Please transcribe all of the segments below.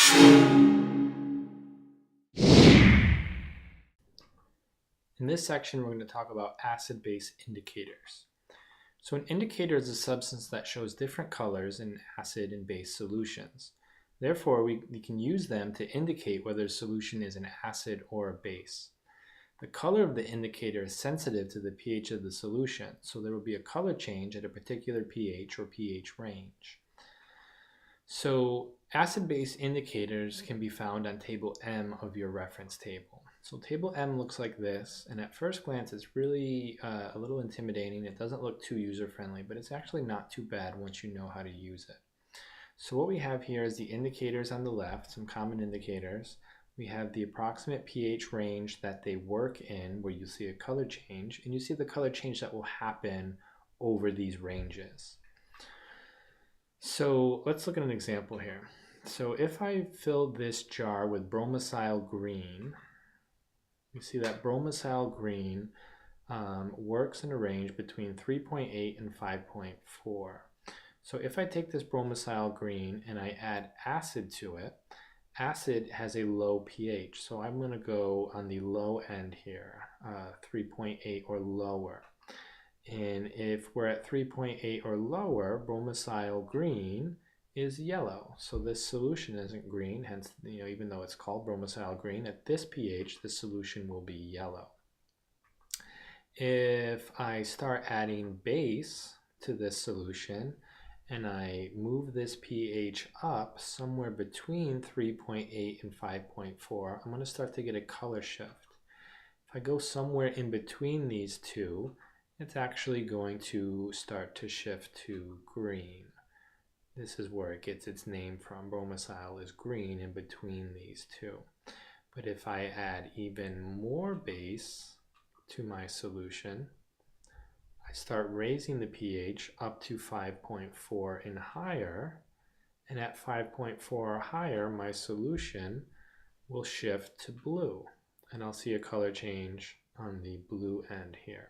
In this section, we're going to talk about acid-base indicators. So an indicator is a substance that shows different colors in acid and base solutions. Therefore, we can use them to indicate whether a solution is an acid or a base. The color of the indicator is sensitive to the pH of the solution, so there will be a color change at a particular pH or pH range. So acid-base indicators can be found on table M of your reference table. So table M looks like this, and at first glance it's really a little intimidating. It doesn't look too user-friendly, but it's actually not too bad once you know how to use it. So what we have here is the indicators on the left, some common indicators. We have the approximate pH range that they work in, where you see a color change, and you see the color change that will happen over these ranges. So let's look at an example here. So if I fill this jar with Bromacyle green, you see that Bromacyle green works in a range between 3.8 and 5.4. So if I take this Bromacyle green and I add acid to it, acid has a low pH, so I'm going to go on the low end here, 3.8 or lower. And if we're at 3.8 or lower, Bromacyle green is yellow. So this solution isn't green, hence, even though it's called Bromacyle green, at this pH, the solution will be yellow. If I start adding base to this solution, and I move this pH up somewhere between 3.8 and 5.4, I'm going to start to get a color shift. If I go somewhere in between these two, it's actually going to start to shift to green. This is where it gets its name from. Bromacyle is green in between these two. But if I add even more base to my solution, I start raising the pH up to 5.4 and higher, and at 5.4 or higher, my solution will shift to blue, and I'll see a color change on the blue end here.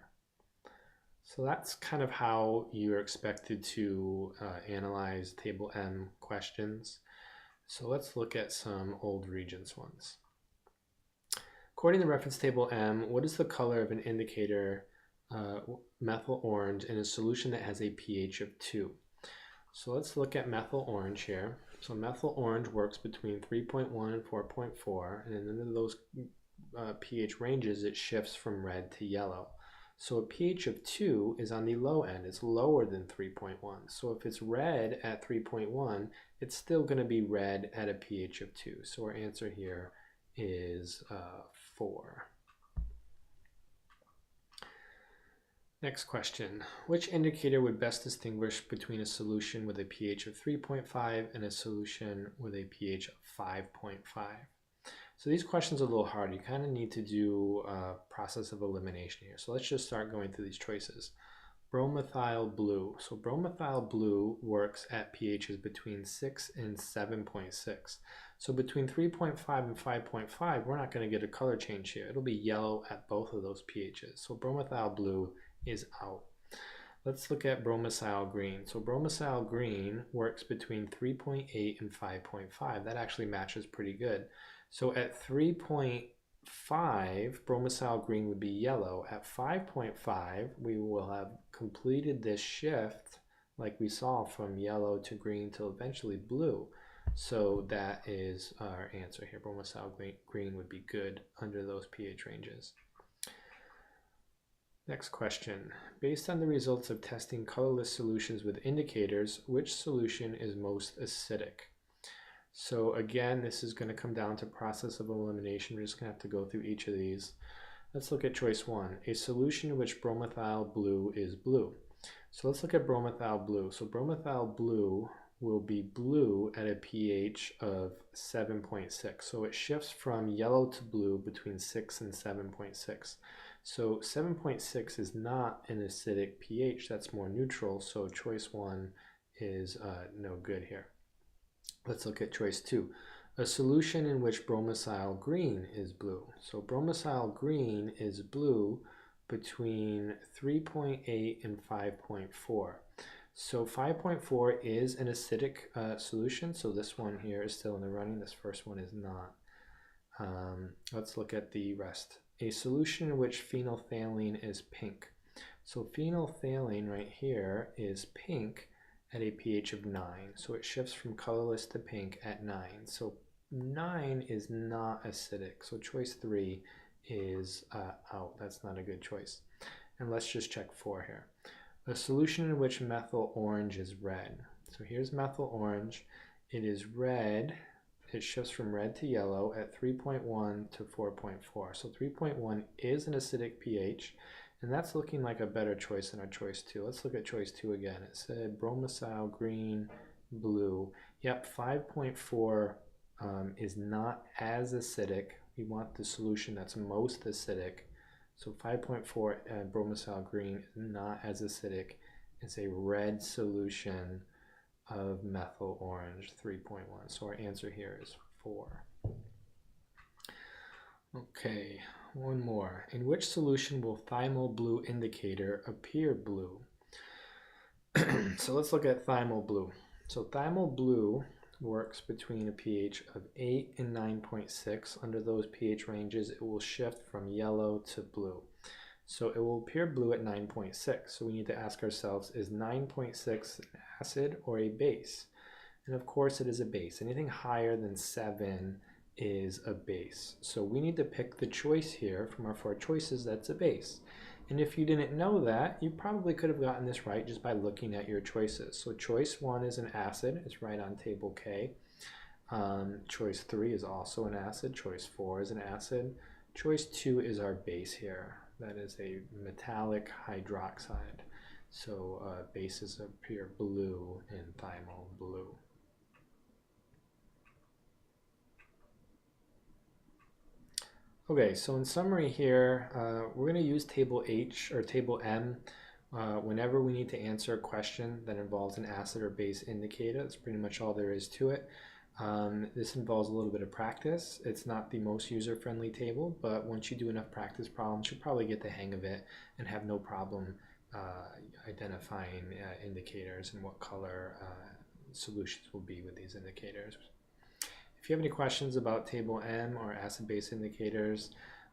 So that's kind of how you're expected to analyze Table M questions. So let's look at some old Regents ones. According to reference Table M, what is the color of an indicator methyl orange in a solution that has a pH of 2? So let's look at methyl orange here. So methyl orange works between 3.1 and 4.4, and in those pH ranges it shifts from red to yellow. So a pH of 2 is on the low end. It's lower than 3.1. So if it's red at 3.1, it's still going to be red at a pH of 2. So our answer here is 4. Next question. Which indicator would best distinguish between a solution with a pH of 3.5 and a solution with a pH of 5.5? So these questions are a little hard. You kind of need to do a process of elimination here. So let's just start going through these choices. Bromomethyl blue. So bromomethyl blue works at pHs between 6 and 7.6. So between 3.5 and 5.5, we're not going to get a color change here. It'll be yellow at both of those pHs. So bromomethyl blue is out. Let's look at Bromacyle green. So Bromacyle green works between 3.8 and 5.5. That actually matches pretty good. So at 3.5, Bromacyle green would be yellow. At 5.5, we will have completed this shift like we saw from yellow to green till eventually blue. So that is our answer here. Bromacyle green would be good under those pH ranges. Next question. Based on the results of testing colorless solutions with indicators, which solution is most acidic? So again, this is going to come down to process of elimination. We're just going to have to go through each of these. Let's look at choice 1, a solution in which bromomethyl blue is blue. So let's look at bromomethyl blue. So bromomethyl blue will be blue at a pH of 7.6. So it shifts from yellow to blue between 6 and 7.6. So 7.6 is not an acidic pH, that's more neutral, so choice 1 is no good here. Let's look at choice 2, a solution in which Bromacyle green is blue. So Bromacyle green is blue between 3.8 and 5.4. So 5.4 is an acidic solution, so this one here is still in the running, this first one is not. Let's look at the rest. A solution in which phenolphthalein is pink. So phenolphthalein right here is pink at a pH of 9, so it shifts from colorless to pink at 9. So 9 is not acidic, so choice 3 is out. That's not a good choice. And let's just check 4 here. A solution in which methyl orange is red. So here's methyl orange. It is red. It shifts from red to yellow at 3.1 to 4.4. So 3.1 is an acidic pH, and that's looking like a better choice than our choice 2. Let's look at choice 2 again. It said bromocyle, green, blue. Yep, 5.4 is not as acidic. We want the solution that's most acidic. So 5.4 bromocyle green is not as acidic. It's a red solution of methyl orange 3.1. So our answer here is 4. Okay, one more. In which solution will thymol blue indicator appear blue? So let's look at thymol blue. So thymol blue works between a pH of 8 and 9.6. Under those pH ranges, it will shift from yellow to blue. So it will appear blue at 9.6. So we need to ask ourselves, is 9.6 an acid or a base? And of course it is a base. Anything higher than 7 is a base. So we need to pick the choice here from our 4 choices that's a base. And if you didn't know that, you probably could have gotten this right just by looking at your choices. So choice 1 is an acid. It's right on table K. Choice 3 is also an acid. Choice 4 is an acid. Choice 2 is our base here. That is a metallic hydroxide. So bases appear blue in thymol blue. Okay, so in summary here, we're going to use table H or table M whenever we need to answer a question that involves an acid or base indicator. That's pretty much all there is to it. This involves a little bit of practice. It's not the most user-friendly table, but once you do enough practice problems, you'll probably get the hang of it and have no problem identifying indicators and what color solutions will be with these indicators. If you have any questions about table M or acid-base indicators,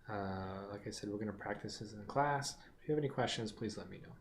like I said, we're going to practice this in class. If you have any questions, please let me know.